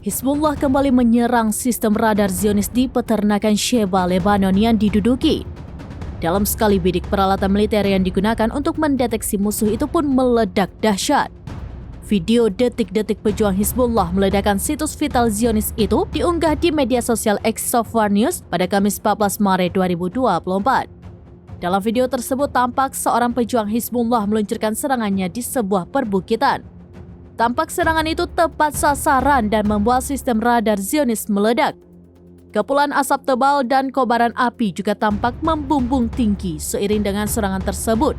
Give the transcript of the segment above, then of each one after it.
Hizbullah kembali menyerang sistem radar Zionis di peternakan Sheba, Lebanon yang diduduki. Dalam sekali bidik, peralatan militer yang digunakan untuk mendeteksi musuh itu pun meledak dahsyat. Video detik-detik pejuang Hizbullah meledakkan situs vital Zionis itu diunggah di media sosial X Sofar News pada Kamis 14 Maret 2024. Dalam video tersebut tampak seorang pejuang Hizbullah meluncurkan serangannya di sebuah perbukitan. Tampak serangan itu tepat sasaran dan membuat sistem radar Zionis meledak. Kepulan asap tebal dan kobaran api juga tampak membumbung tinggi seiring dengan serangan tersebut.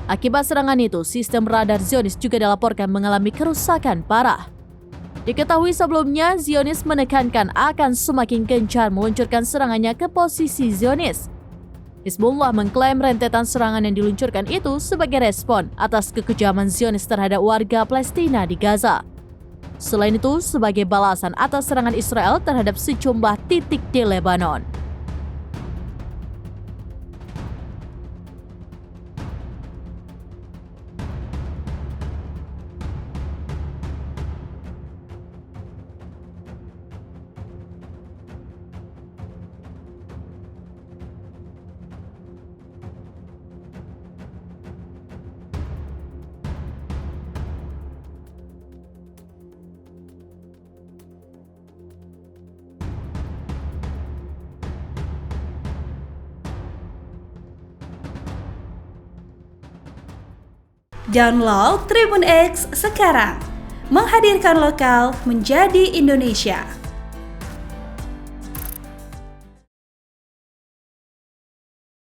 Akibat serangan itu, sistem radar Zionis juga dilaporkan mengalami kerusakan parah. Diketahui sebelumnya, Zionis menekankan akan semakin gencar meluncurkan serangannya ke posisi Zionis. Hizbullah mengklaim rentetan serangan yang diluncurkan itu sebagai respon atas kekejaman Zionis terhadap warga Palestina di Gaza. Selain itu, sebagai balasan atas serangan Israel terhadap sejumlah titik di Lebanon. Download Tribun X sekarang, menghadirkan lokal menjadi Indonesia.